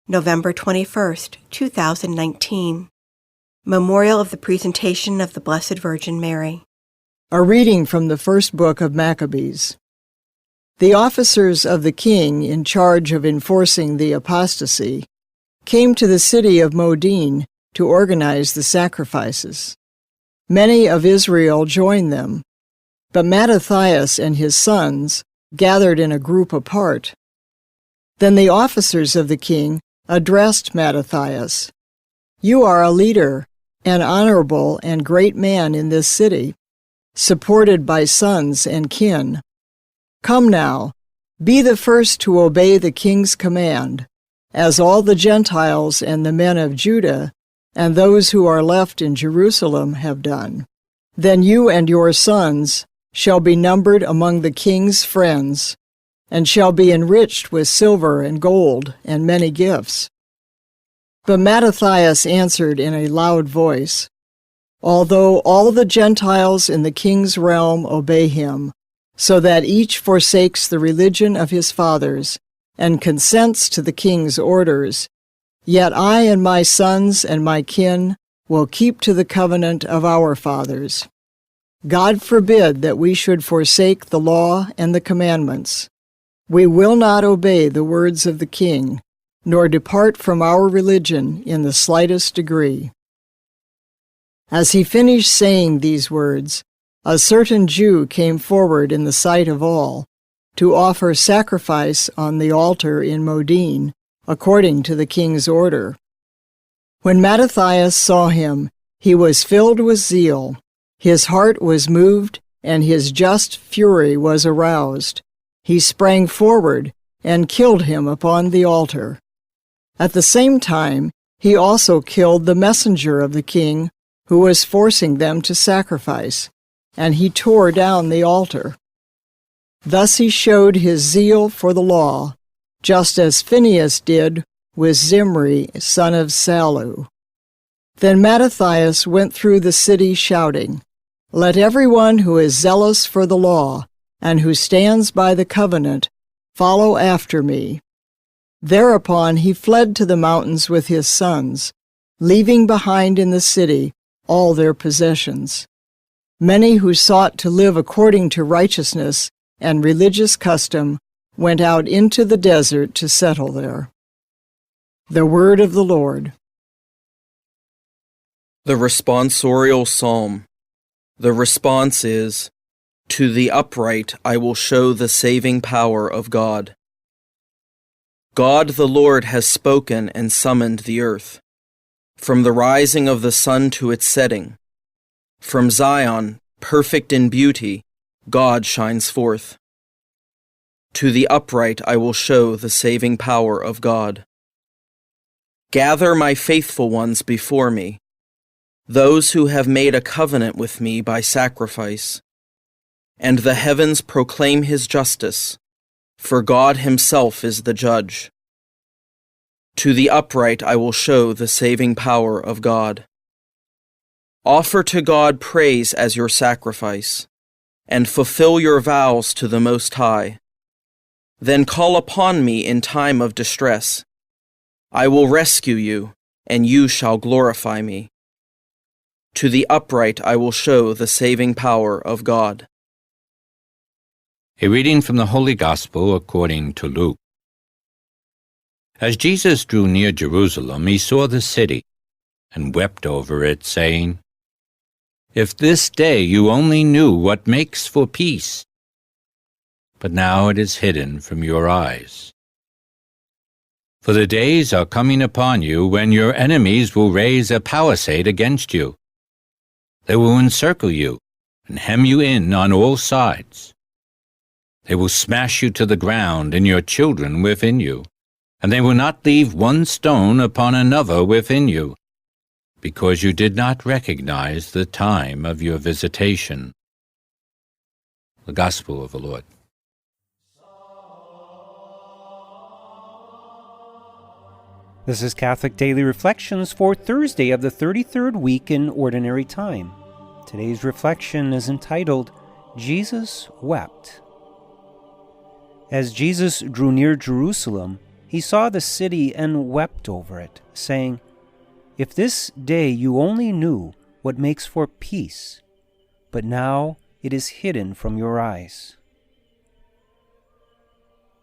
November 21st, 2019. Memorial of the Presentation of the Blessed Virgin Mary. A reading from the first book of Maccabees. The officers of the king in charge of enforcing the apostasy came to the city of Modin to organize the sacrifices. Many of Israel joined them, but Mattathias and his sons gathered in a group apart. Then the officers of the king addressed Mattathias, "You are a leader, an honorable and great man in this city, supported by sons and kin. Come now, be the first to obey the king's command, as all the Gentiles and the men of Judah and those who are left in Jerusalem have done. Then you and your sons shall be numbered among the king's friends, and shall be enriched with silver and gold and many gifts." But Mattathias answered in a loud voice, "Although all the Gentiles in the king's realm obey him, so that each forsakes the religion of his fathers and consents to the king's orders, yet I and my sons and my kin will keep to the covenant of our fathers. God forbid that we should forsake the law and the commandments. We will not obey the words of the king, nor depart from our religion in the slightest degree." As he finished saying these words, a certain Jew came forward in the sight of all to offer sacrifice on the altar in Modin, according to the king's order. When Mattathias saw him, he was filled with zeal. His heart was moved, and his just fury was aroused. He sprang forward and killed him upon the altar. At the same time, he also killed the messenger of the king who was forcing them to sacrifice, and he tore down the altar. Thus he showed his zeal for the law, just as Phinehas did with Zimri, son of Salu. Then Mattathias went through the city shouting, "Let everyone who is zealous for the law and who stands by the covenant follow after me." Thereupon he fled to the mountains with his sons, leaving behind in the city all their possessions. Many who sought to live according to righteousness and religious custom went out into the desert to settle there. The Word of the Lord. The responsorial psalm. The response is, "To the upright I will show the saving power of God." God the Lord has spoken and summoned the earth. From the rising of the sun to its setting, from Zion, perfect in beauty, God shines forth. To the upright I will show the saving power of God. Gather my faithful ones before me, those who have made a covenant with me by sacrifice. And the heavens proclaim his justice, for God himself is the judge. To the upright I will show the saving power of God. Offer to God praise as your sacrifice, and fulfill your vows to the Most High. Then call upon me in time of distress. I will rescue you, and you shall glorify me. To the upright I will show the saving power of God. A reading from the Holy Gospel according to Luke. As Jesus drew near Jerusalem, he saw the city and wept over it, saying, "If this day you only knew what makes for peace! But now it is hidden from your eyes. For the days are coming upon you when your enemies will raise a palisade against you. They will encircle you and hem you in on all sides. They will smash you to the ground and your children within you, and they will not leave one stone upon another within you, because you did not recognize the time of your visitation." The Gospel of the Lord. This is Catholic Daily Reflections for Thursday of the 33rd week in Ordinary Time. Today's reflection is entitled, Jesus Wept. As Jesus drew near Jerusalem, he He saw the city and wept over it, saying, "If this day you only knew what makes for peace, but now it is hidden from your eyes."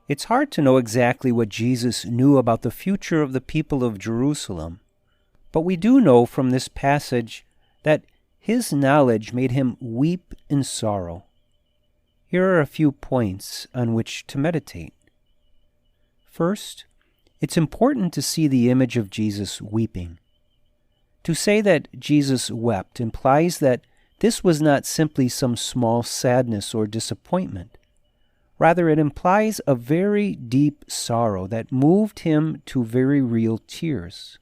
It's hard to know exactly what Jesus knew about the future of the people of Jerusalem, but we do know from this passage that his knowledge made him weep in sorrow. Here are a few points on which to meditate. First, it's important to see the image of Jesus weeping. To say that Jesus wept implies that this was not simply some small sadness or disappointment. Rather, it implies a very deep sorrow that moved him to very real tears.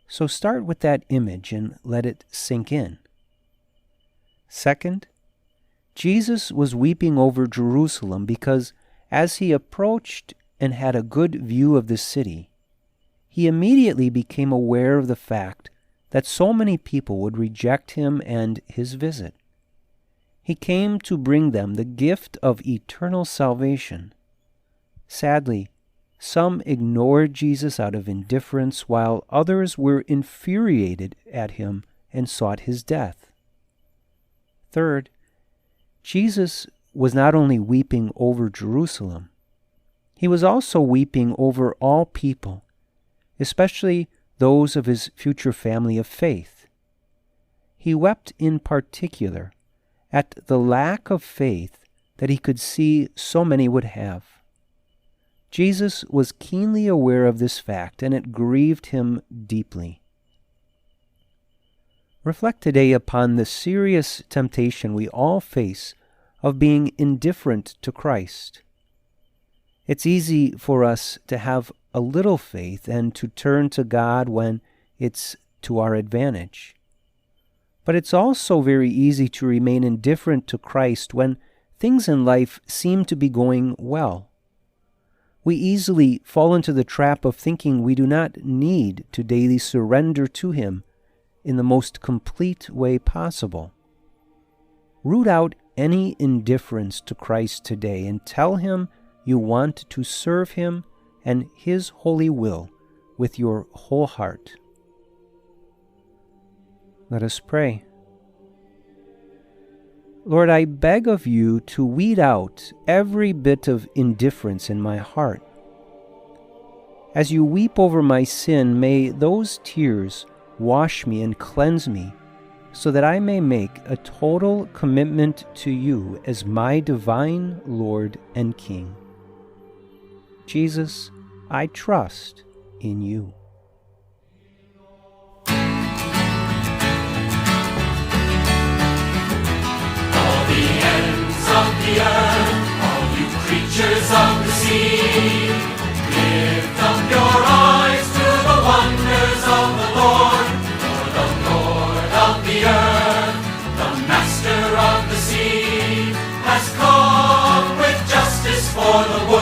So start with that image and let it sink in. Second, Jesus was weeping over Jerusalem because as he approached and had a good view of the city, he immediately became aware of the fact that so many people would reject him and his visit. He came to bring them the gift of eternal salvation. Sadly, some ignored Jesus out of indifference, while others were infuriated at him and sought his death. Third, Jesus was not only weeping over Jerusalem, he was also weeping over all people, especially those of his future family of faith. He wept in particular at the lack of faith that he could see so many would have. Jesus was keenly aware of this fact, and it grieved him deeply. Reflect today upon the serious temptation we all face of being indifferent to Christ. It's easy for us to have a little faith and to turn to God when it's to our advantage. But it's also very easy to remain indifferent to Christ when things in life seem to be going well. We easily fall into the trap of thinking we do not need to daily surrender to Him in the most complete way possible. Root out any indifference to Christ today and tell Him you want to serve Him and His holy will with your whole heart. Let us pray. Lord, I beg of you to weed out every bit of indifference in my heart. As you weep over my sin, may those tears wash me and cleanse me, so that I may make a total commitment to you as my divine Lord and King. Jesus, I trust in you. Of the earth, all you creatures of the sea, lift up your eyes to the wonders of the Lord, for the Lord of the earth, the Master of the sea, has come with justice for the world.